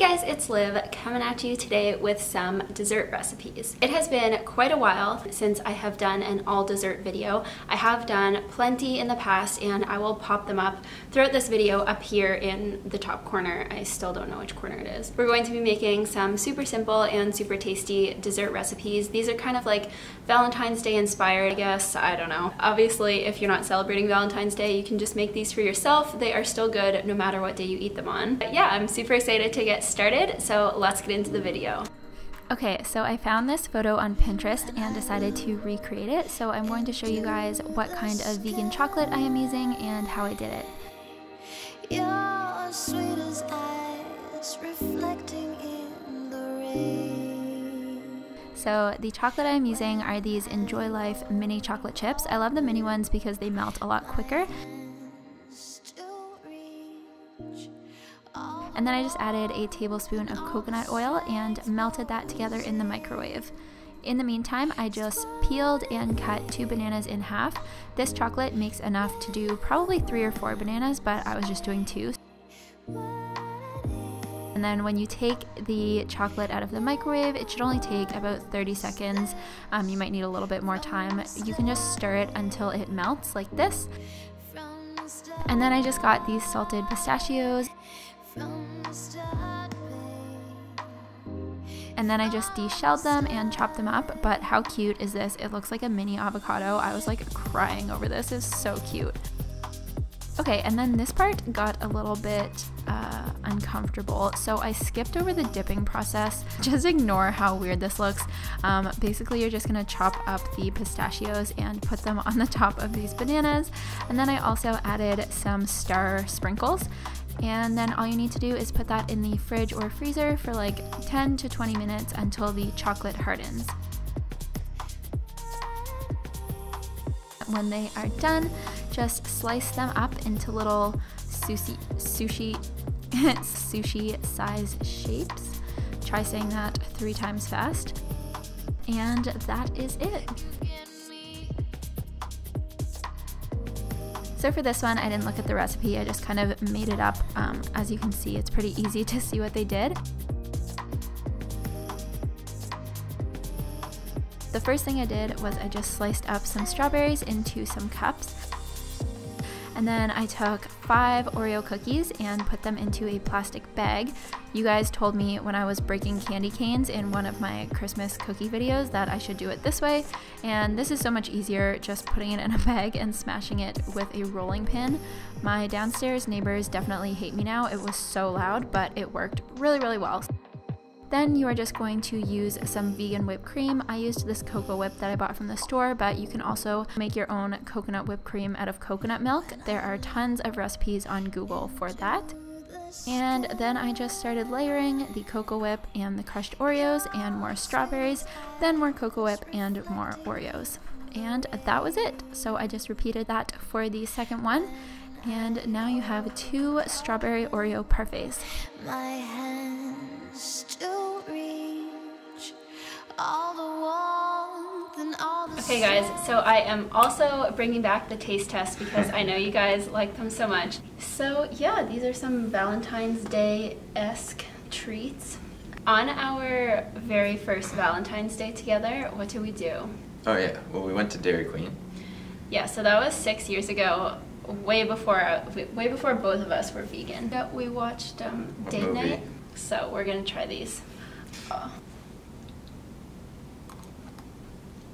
guys, it's Liv coming at you today with some dessert recipes. It has been quite a while since I have done an all dessert video. I have done plenty in the past and I will pop them up throughout this video up here in the top corner. I still don't know which corner it is. We're going to be making some super simple and super tasty dessert recipes. These are kind of like Valentine's Day inspired, I guess. I don't know. Obviously, if you're not celebrating Valentine's Day, you can just make these for yourself. They are still good no matter what day you eat them on. But yeah, I'm super excited to get started, so let's get into the video. Okay, so I found this photo on Pinterest and decided to recreate it, so I'm going to show you guys what kind of vegan chocolate I am using and how I did it. You're sweet as ice, reflecting in the rain. So the chocolate I'm using are these Enjoy Life mini chocolate chips. I love the mini ones because they melt a lot quicker. And then I just added a tablespoon of coconut oil and melted that together in the microwave. In the meantime, I just peeled and cut 2 bananas in half. This chocolate makes enough to do probably 3 or 4 bananas, but I was just doing 2. And then when you take the chocolate out of the microwave, it should only take about 30 seconds. You might need a little bit more time. You can just stir it until it melts like this. And then I just got these salted pistachios. And then I just de-shelled them and chopped them up, but how cute is this? It looks like a mini avocado. I was like crying over this. It's so cute. Okay, and then this part got a little bit uncomfortable, so I skipped over the dipping process. Just ignore how weird this looks. Basically, you're just gonna chop up the pistachios and put them on the top of these bananas, and then I also added some star sprinkles. And then all you need to do is put that in the fridge or freezer for like 10 to 20 minutes until the chocolate hardens. When they are done, just slice them up into little sushi size shapes. Try saying that 3 times fast. And that is it. So for this one, I didn't look at the recipe, I just kind of made it up. As you can see, it's pretty easy to see what they did. The first thing I did was I just sliced up some strawberries into some cups. And then I took 5 Oreo cookies and put them into a plastic bag. You guys told me when I was breaking candy canes in one of my Christmas cookie videos that I should do it this way, and this is so much easier just putting it in a bag and smashing it with a rolling pin. My downstairs neighbors definitely hate me now. It was so loud, but it worked really, really well. Then you are just going to use some vegan whipped cream. I used this Cocoa Whip that I bought from the store, but you can also make your own coconut whipped cream out of coconut milk. There are tons of recipes on Google for that. And then I just started layering the Cocoa Whip and the crushed Oreos and more strawberries, then more Cocoa Whip and more Oreos. And that was it. So I just repeated that for the second one. And now you have 2 strawberry Oreo parfaits. My hands still reach all the warmth and all the Okay guys, so I am also bringing back the taste test because I know you guys like them so much. So yeah, these are some Valentine's Day-esque treats. On our very first Valentine's Day together, what did we do? Oh yeah, well we went to Dairy Queen. Yeah, so that was 6 years ago. Way before both of us were vegan. We watched Date Night, so we're gonna try these. Oh.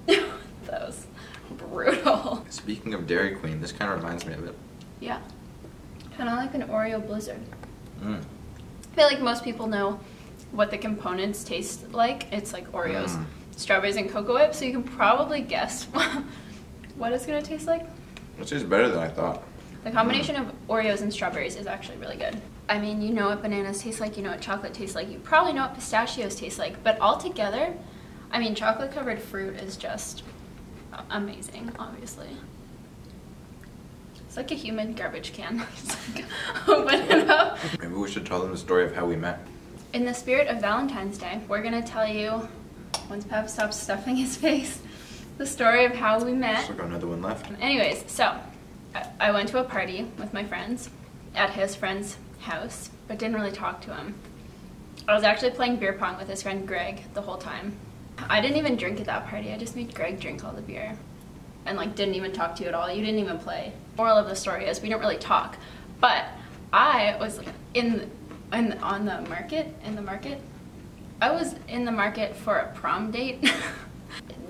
That was brutal. Speaking of Dairy Queen, this kind of reminds me of it. Yeah, kind of like an Oreo Blizzard. I feel like most people know what the components taste like. It's like Oreos, strawberries, and Cocoa Whip, so you can probably guess what it's gonna taste like. It tastes better than I thought. The combination of Oreos and strawberries is actually really good. I mean, you know what bananas taste like, you know what chocolate tastes like, you probably know what pistachios taste like, but all together, I mean, chocolate covered fruit is just amazing, obviously. It's like a human garbage can. Just like, open it up. Maybe we should tell them the story of how we met. In the spirit of Valentine's Day, we're gonna tell you, once Pep stops stuffing his face, the story of how we met. Still got another one left. Anyways, so I went to a party with my friends at his friend's house, but didn't really talk to him. I was actually playing beer pong with his friend Greg the whole time. I didn't even drink at that party. I just made Greg drink all the beer. And like didn't even talk to you at all. You didn't even play. Moral of the story is we didn't really talk. But I was on the market. I was in the market for a prom date.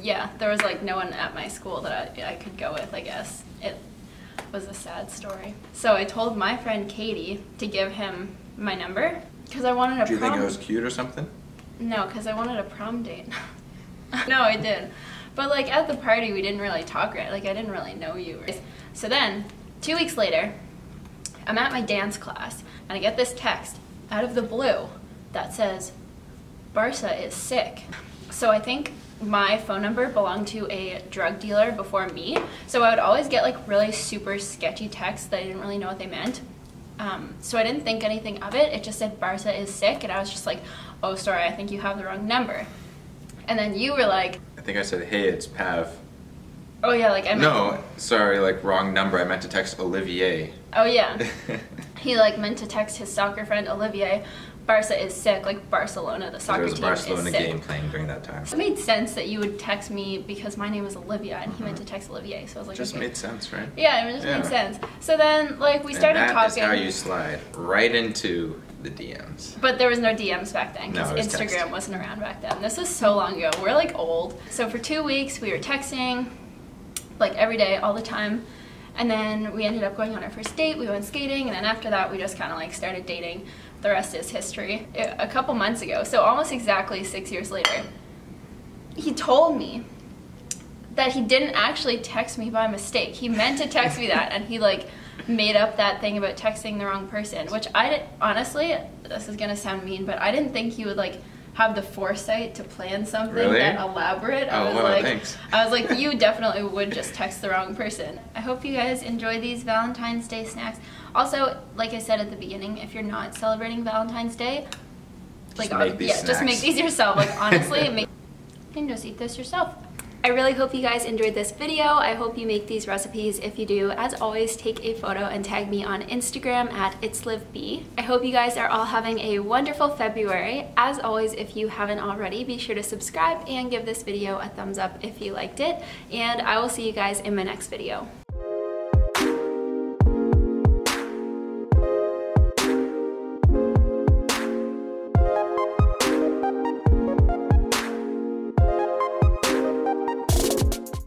Yeah, there was like no one at my school that I could go with, I guess. It was a sad story. So I told my friend Katie to give him my number because I wanted a prom. Do you think it was cute or something? No, because I wanted a prom date. No, I did. But like at the party, we didn't really talk right. Like I didn't really know you. So then, 2 weeks later, I'm at my dance class and I get this text out of the blue that says, Barca is sick. So I think my phone number belonged to a drug dealer before me. So I would always get like really super sketchy texts that I didn't really know what they meant. So I didn't think anything of it. It just said Barca is sick. And I was just like, oh, sorry, I think you have the wrong number. And then you were like, I think I said, hey, it's Pav. oh yeah, like I meant. No, sorry, like wrong number. I meant to text Olivier. Oh yeah. He like meant to text his soccer friend Olivier, Barca is sick, like Barcelona, the soccer team is sick. There was a Barcelona game playing during that time. It made sense that you would text me because my name is Olivia and he meant to text Olivier, so I was like, Just okay. made sense, right? Yeah, it just made sense. So then, like, we started talking. That is how you slide right into the DMs. But there was no DMs back then because No, it was Instagram text. wasn't around back then. This was so long ago. We're like old. So for 2 weeks, we were texting like every day, all the time. And then we ended up going on our first date. We went skating. And then after that, we just kind of like started dating. The rest is history. A couple months ago, so almost exactly 6 years later, he told me that he didn't actually text me by mistake. He meant to text me that, and he like made up that thing about texting the wrong person, which honestly, this is gonna sound mean, but I didn't think he would like have the foresight to plan something that elaborate. Thanks. I was like, you definitely would just text the wrong person. I hope you guys enjoy these Valentine's Day snacks. Also, like I said at the beginning, if you're not celebrating Valentine's Day, like just make these yourself. Like honestly, you can just eat this yourself. I really hope you guys enjoyed this video. I hope you make these recipes. If you do, as always, take a photo and tag me on Instagram at itslivb. I hope you guys are all having a wonderful February. As always, if you haven't already, be sure to subscribe and give this video a thumbs up if you liked it. And I will see you guys in my next video.